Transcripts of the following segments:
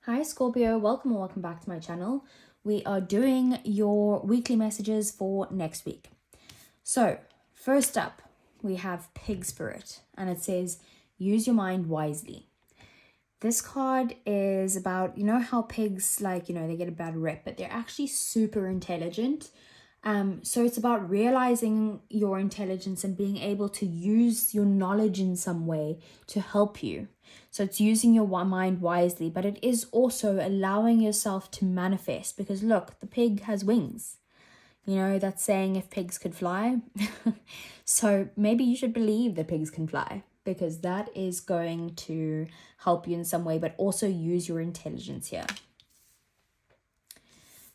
Hi Scorpio, welcome or welcome back to my channel. We are doing your weekly messages for next week. So first up, we have Pig Spirit and it says, use your mind wisely. This card is about, you know how pigs, they get a bad rep, but they're actually super intelligent. So it's about realizing your intelligence and being able to use your knowledge in some way to help you. So it's using your mind wisely, but it is also allowing yourself to manifest, because look, the pig has wings. You know, that saying, if pigs could fly. So maybe you should believe that pigs can fly, because that is going to help you in some way, but also use your intelligence here.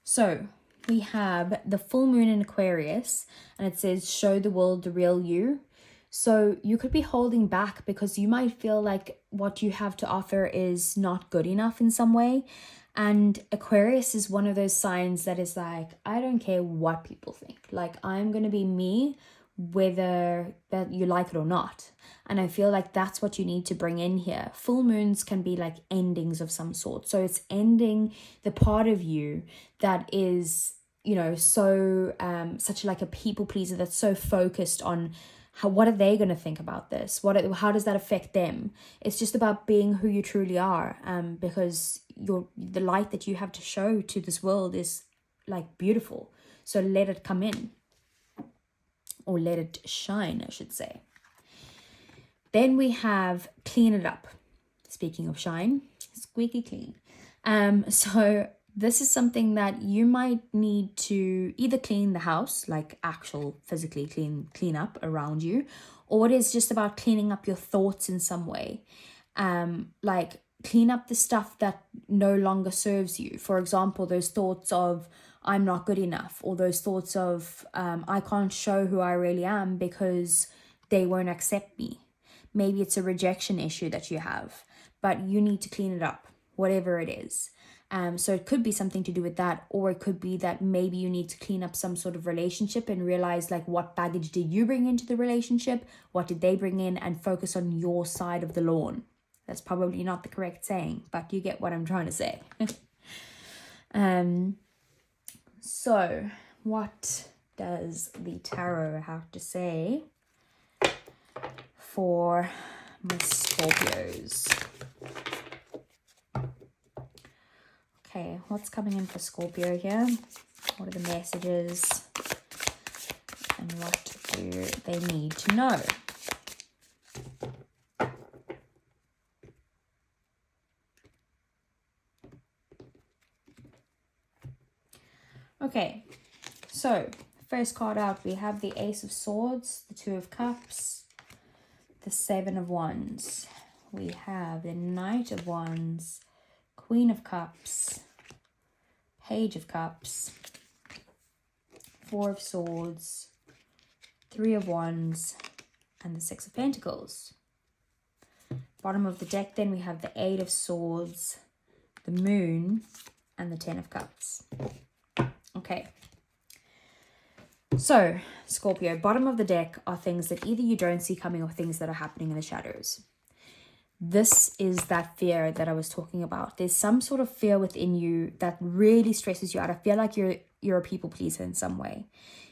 So we have the full moon in Aquarius, and it says, show the world the real you. So you could be holding back because you might feel like what you have to offer is not good enough in some way. And Aquarius is one of those signs that is like, I don't care what people think. Like, I'm going to be me, whether that you like it or not. And I feel like that's what you need to bring in here. Full moons can be like endings of some sort. So it's ending the part of you that is, so such like a people pleaser, that's so focused on what are they going to think about this? How does that affect them? It's just about being who you truly are, because the light that you have to show to this world is like beautiful. So let it come in, or let it shine, I should say. Then we have clean it up. Speaking of shine, squeaky clean. So this is something that you might need to either clean the house, like actual physically clean up around you, or it is just about cleaning up your thoughts in some way. Like clean up the stuff that no longer serves you. For example, those thoughts of I'm not good enough, or those thoughts of I can't show who I really am because they won't accept me. Maybe it's a rejection issue that you have, but you need to clean it up, whatever it is. So it could be something to do with that, or it could be that maybe you need to clean up some sort of relationship and realize, like, what baggage did you bring into the relationship? What did they bring in? And focus on your side of the lawn. That's probably not the correct saying, but you get what I'm trying to say. So what does the tarot have to say for my Scorpios? Okay, what's coming in for Scorpio here? What are the messages? And what do they need to know? Okay, so first card out, we have the Ace of Swords, the Two of Cups, the Seven of Wands. We have the Knight of Wands, Queen of Cups, Page of Cups, Four of Swords, Three of Wands, and the Six of Pentacles. Bottom of the deck then we have the Eight of Swords, the Moon, and the Ten of Cups. Okay. So, Scorpio, bottom of the deck are things that either you don't see coming or things that are happening in the shadows. This is that fear that I was talking about. There's some sort of fear within you that really stresses you out. I feel like you're a people pleaser in some way.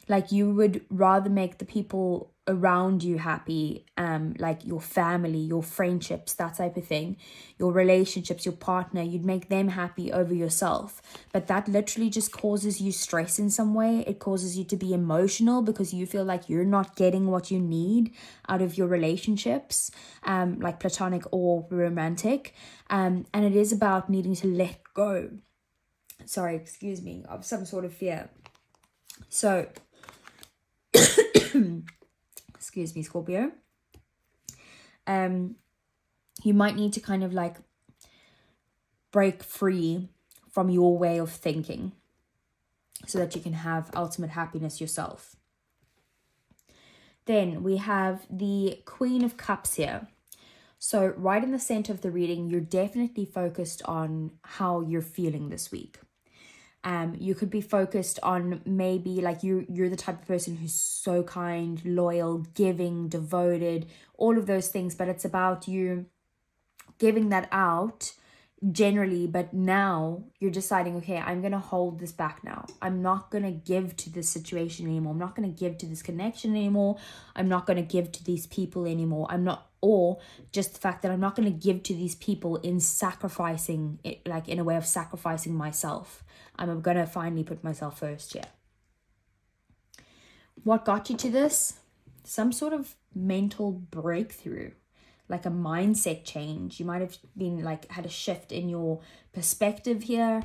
Like you would rather make the people around you happy, like your family, your friendships, that type of thing, your relationships, your partner, you'd make them happy over yourself. But that literally just causes you stress in some way. It causes you to be emotional because you feel like you're not getting what you need out of your relationships, like platonic or romantic. And it is about needing to let go, of some sort of fear. So excuse me, Scorpio. You might need to kind of like break free from your way of thinking so that you can have ultimate happiness yourself. Then we have the Queen of Cups here. So right in the center of the reading, you're definitely focused on how you're feeling this week. You could be focused on maybe like you're the type of person who's so kind, loyal, giving, devoted, all of those things. But it's about you giving that out generally, but now you're deciding, okay, I'm going to hold this back now. I'm not going to give to this situation anymore. I'm not going to give to this connection anymore. I'm not going to give to these people anymore. Or just the fact that I'm not going to give to these people in sacrificing it, like in a way of sacrificing myself. I'm going to finally put myself first here. What got you to this? Some sort of mental breakthrough, like a mindset change. You might have been like had a shift in your perspective here,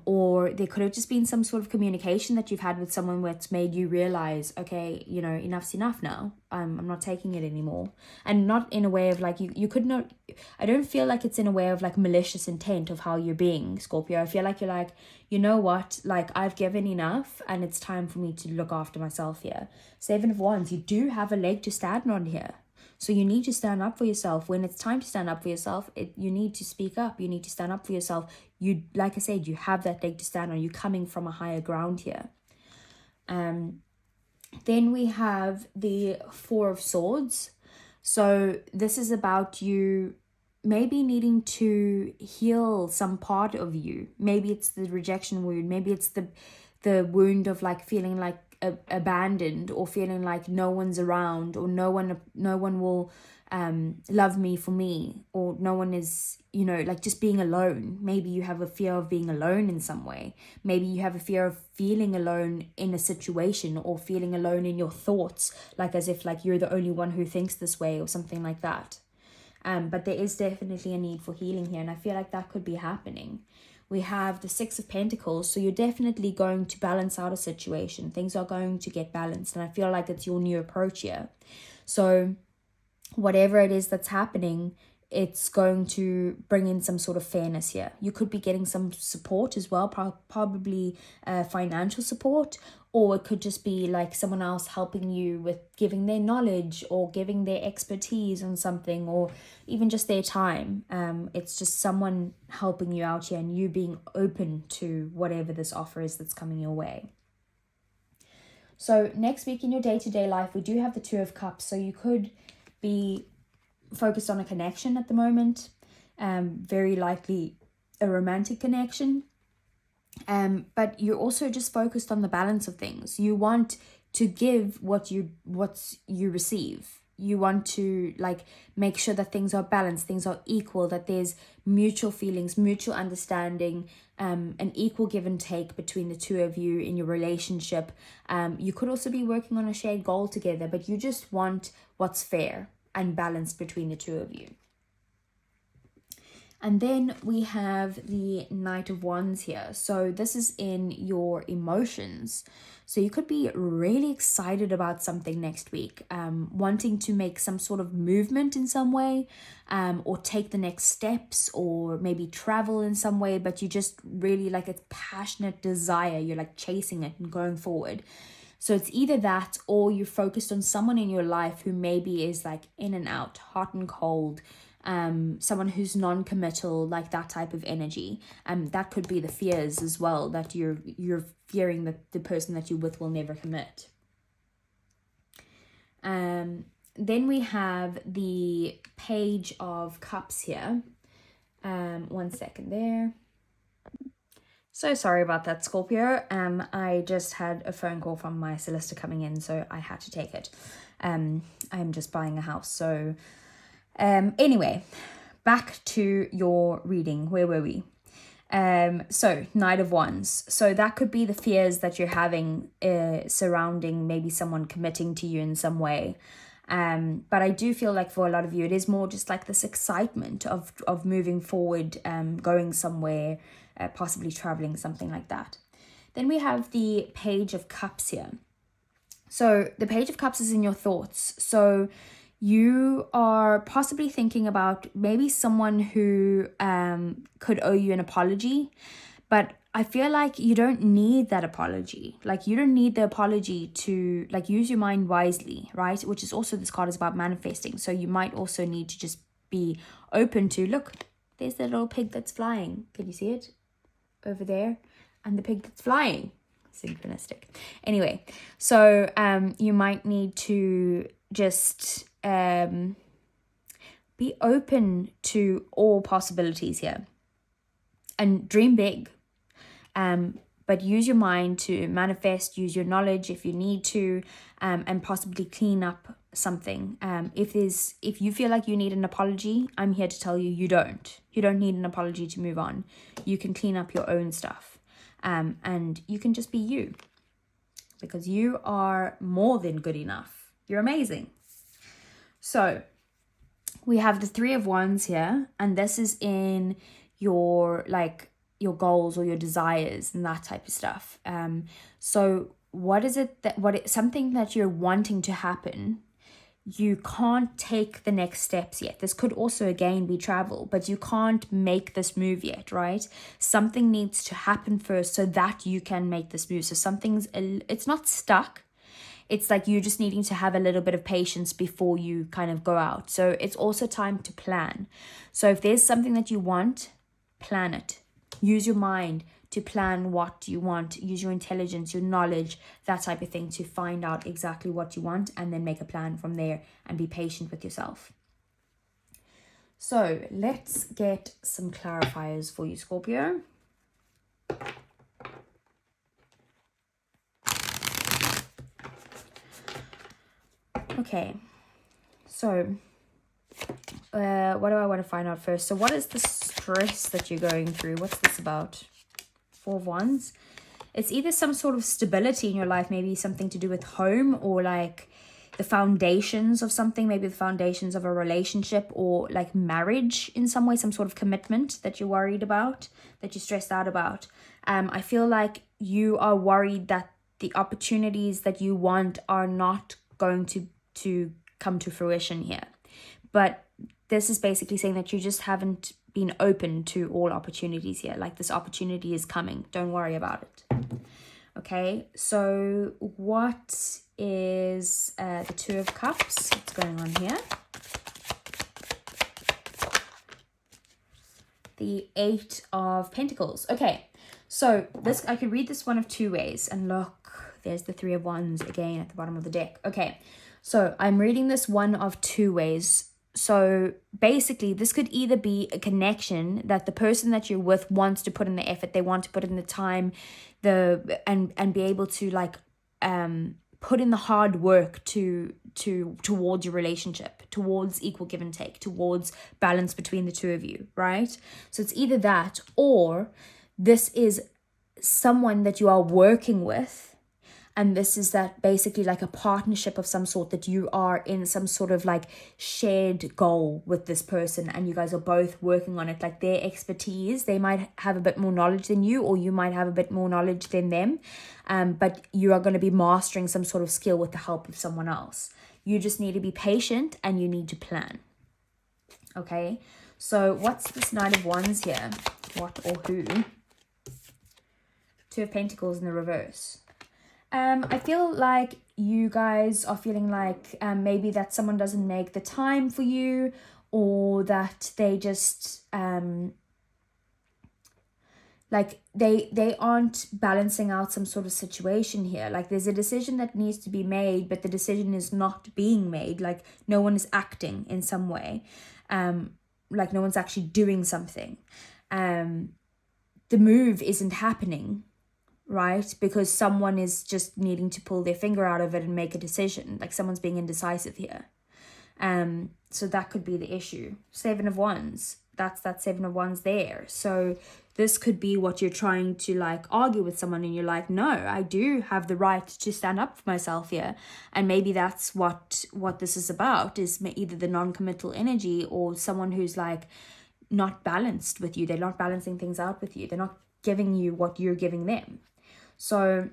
or there could have just been some sort of communication that you've had with someone that's made you realize, okay, you know, enough's enough now. I'm not taking it anymore. And not in a way of like, you could not, I don't feel like it's in a way of like malicious intent of how you're being, Scorpio. I feel like you're like, you know what, like I've given enough and it's time for me to look after myself here. 7 of Wands, you do have a leg to stand on here. So you need to stand up for yourself. When it's time to stand up for yourself, you need to speak up. You need to stand up for yourself. You, like I said, you have that leg to stand on. You're coming from a higher ground here. Then we have the 4 of Swords. So this is about you maybe needing to heal some part of you. Maybe it's the rejection wound. Maybe it's the wound of like feeling like abandoned, or feeling like no one's around, or no one will love me for me, or no one is, you know, like just being alone. Maybe you have a fear of being alone in some way. Maybe you have a fear of feeling alone in a situation, or feeling alone in your thoughts, like as if like you're the only one who thinks this way or something like that. But there is definitely a need for healing here, and I feel like that could be happening. We have the 6 of Pentacles, so you're definitely going to balance out a situation. Things are going to get balanced, and I feel like it's your new approach here. So whatever it is that's happening, it's going to bring in some sort of fairness here. You could be getting some support as well, probably financial support, or it could just be like someone else helping you with giving their knowledge or giving their expertise on something, or even just their time. It's just someone helping you out here, and you being open to whatever this offer is that's coming your way. So next week in your day-to-day life, we do have the 2 of Cups. So you could be focused on a connection at the moment, very likely a romantic connection, but you're also just focused on the balance of things. You want to give what you receive. You want to like make sure that things are balanced, things are equal, that there's mutual feelings, mutual understanding, an equal give and take between the 2 of you in your relationship. You could also be working on a shared goal together, but you just want what's fair and balanced between the 2 of you. And then we have the Knight of Wands here. So this is in your emotions. So you could be really excited about something next week, wanting to make some sort of movement in some way, or take the next steps, or maybe travel in some way, but you just really like a passionate desire. You're like chasing it and going forward. So it's either that, or you're focused on someone in your life who maybe is like in and out, hot and cold, someone who's non-committal, like that type of energy. That could be the fears as well, that you're fearing that the person that you're with will never commit. Then we have the Page of Cups here. 1 second there. So sorry about that, Scorpio. I just had a phone call from my solicitor coming in, so I had to take it. I'm just buying a house. So anyway, back to your reading. Where were we? So Knight of Wands. So that could be the fears that you're having surrounding maybe someone committing to you in some way. But I do feel like for a lot of you, it is more just like this excitement of moving forward, going somewhere, possibly traveling, something like that. Then we have the Page of Cups here. So the Page of Cups is in your thoughts. So you are possibly thinking about maybe someone who could owe you an apology, but I feel like you don't need that apology. Like you don't need the apology to like use your mind wisely, right? Which is also, this card is about manifesting. So you might also need to just be open to, look, there's that little pig that's flying. Can you see it over there? And the pig that's flying. Synchronistic. Anyway, so you might need to just be open to all possibilities here. and dream big. But use your mind to manifest, use your knowledge if you need to, and possibly clean up something. If you feel like you need an apology, I'm here to tell you you don't. You don't need an apology to move on. You can clean up your own stuff, and you can just be you, because you are more than good enough. You're amazing. So we have the Three of Wands here, and this is in your goals or your desires and that type of stuff. So what is it that something that you're wanting to happen, you can't take the next steps yet. This could also again be travel, but you can't make this move yet, right? Something needs to happen first so that you can make this move. So it's not stuck. It's like you just needing to have a little bit of patience before you kind of go out. So it's also time to plan. So if there's something that you want, plan it. Use your mind to plan what you want. Use your intelligence, your knowledge, that type of thing to find out exactly what you want, and then make a plan from there and be patient with yourself. So let's get some clarifiers for you, Scorpio. Okay, so what do I want to find out first? So what is the stress that you're going through? What's this about? Four of Wands. It's either some sort of stability in your life, maybe something to do with home, or like the foundations of something, maybe the foundations of a relationship, or like marriage in some way, some sort of commitment that you're worried about, that you're stressed out about. I feel like you are worried that the opportunities that you want are not going to come to fruition here. But this is basically saying that you just haven't been open to all opportunities here. Like this opportunity is coming. Don't worry about it. Okay, so what is the Two of Cups? What's going on here? The Eight of Pentacles. Okay, so this, I can read this one of two ways. And look, there's the Three of Wands again at the bottom of the deck. Okay, so I'm reading this one of two ways. So basically, this could either be a connection that the person that you're with wants to put in the effort, they want to put in the time, and be able to like put in the hard work towards your relationship, towards equal give and take, towards balance between the two of you, right? So it's either that, or this is someone that you are working with. And this is that basically like a partnership of some sort, that you are in some sort of like shared goal with this person, and you guys are both working on it. Like their expertise, they might have a bit more knowledge than you, or you might have a bit more knowledge than them. But you are going to be mastering some sort of skill with the help of someone else. You just need to be patient and you need to plan. Okay, so what's this Knight of Wands here? What or who? Two of Pentacles in the reverse. I feel like you guys are feeling like maybe that someone doesn't make the time for you, or that they just like they aren't balancing out some sort of situation here. Like there's a decision that needs to be made, but the decision is not being made. Like no one is acting in some way. Like no one's actually doing something. The move isn't happening, right? Because someone is just needing to pull their finger out of it and make a decision. Like someone's being indecisive here. So that could be the issue. Seven of Wands. That's that Seven of Wands there. So this could be what you're trying to like argue with someone, and you're like, no, I do have the right to stand up for myself here. And maybe that's what this is about, is either the non-committal energy, or someone who's like not balanced with you. They're not balancing things out with you. They're not giving you what you're giving them. So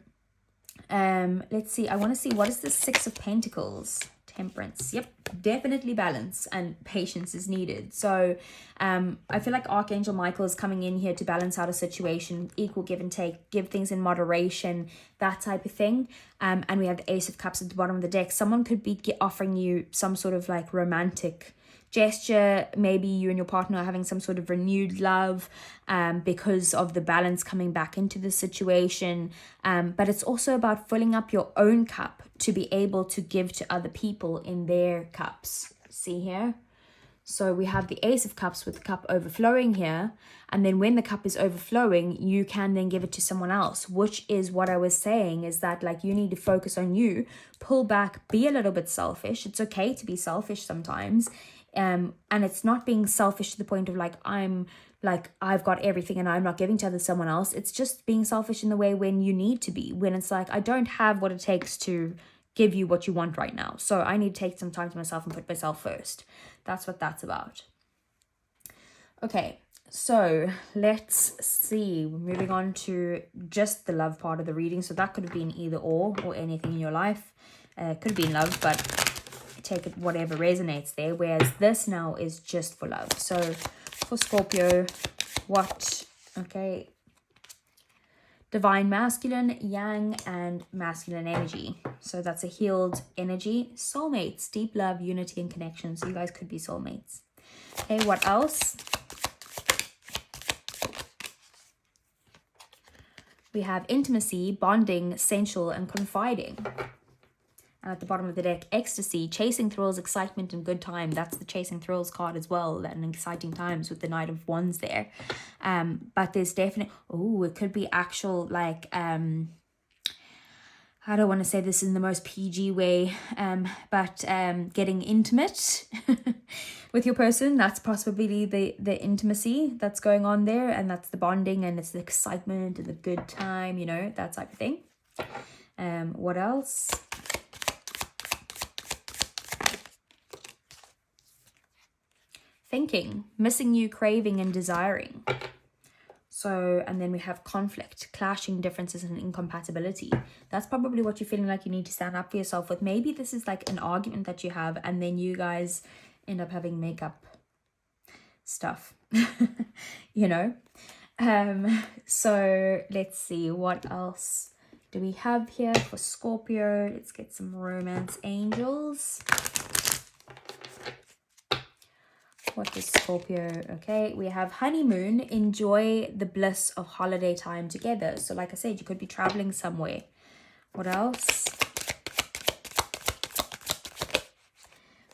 let's see. I want to see, what is the Six of Pentacles? Temperance. Yep, definitely balance and patience is needed. So I feel like Archangel Michael is coming in here to balance out a situation, equal give and take, give things in moderation, that type of thing. And we have the Ace of Cups at the bottom of the deck. Someone could be offering you some sort of like romantic gesture. Maybe you and your partner are having some sort of renewed love because of the balance coming back into the situation. But it's also about filling up your own cup to be able to give to other people in their cups. See here? So we have the Ace of Cups with the cup overflowing here. And then when the cup is overflowing, you can then give it to someone else, which is what I was saying, is that like you need to focus on you, pull back, be a little bit selfish. It's okay to be selfish sometimes. And it's not being selfish to the point of like, I've got everything and I'm not giving to someone else. It's just being selfish in the way when you need to be, when it's like, I don't have what it takes to give you what you want right now. So I need to take some time to myself and put myself first. That's what that's about. Okay, so let's see. We're moving on to just the love part of the reading. So that could have been either or anything in your life. Could have been love, but take it whatever resonates there. Whereas this now is just for love. So for Scorpio, Divine masculine, yang, and masculine energy. So that's a healed energy. Soulmates, deep love, unity, and connection. So you guys could be soulmates. Okay, what else? We have intimacy, bonding, sensual, and confiding. And at the bottom of the deck, ecstasy, chasing thrills, excitement, and good time. That's the chasing thrills card as well, and exciting times with the Knight of Wands there. But there's definitely, it could be actual, like, I don't want to say this in the most PG way, but getting intimate with your person. That's possibly the intimacy that's going on there, and that's the bonding, and it's the excitement and the good time, you know, that type of thing. What else? Thinking, missing you, craving, and desiring. So, and then we have conflict, clashing differences, and incompatibility. That's probably what you're feeling like you need to stand up for yourself with. Maybe this is like an argument that you have, and then you guys end up having makeup stuff, you know? So let's see, what else do we have here for Scorpio? Let's get some romance angels. What is Scorpio? Okay, we have honeymoon, enjoy the bliss of holiday time together. So like I said, you could be traveling somewhere. What else?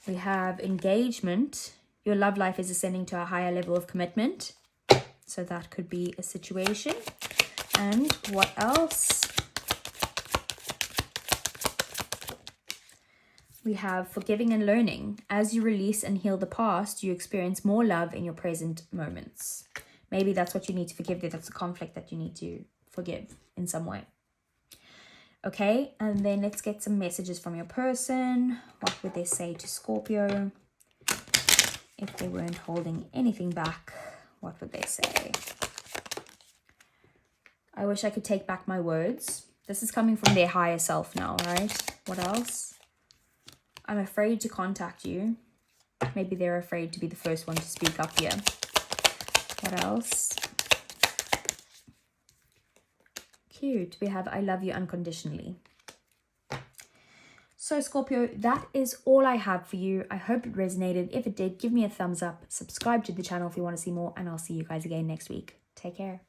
We have engagement. Your love life is ascending to a higher level of commitment. So that could be a situation. And what else? We have forgiving and learning. As you release and heal the past, you experience more love in your present moments. Maybe that's what you need to forgive. That's a conflict that you need to forgive in some way. Okay, and then let's get some messages from your person. What would they say to Scorpio? If they weren't holding anything back, what would they say? I wish I could take back my words. This is coming from their higher self now, right? What else? I'm afraid to contact you. Maybe they're afraid to be the first one to speak up here. What else? Cute. We have I love you unconditionally. So Scorpio, that is all I have for you. I hope it resonated. If it did, give me a thumbs up. Subscribe to the channel if you want to see more. And I'll see you guys again next week. Take care.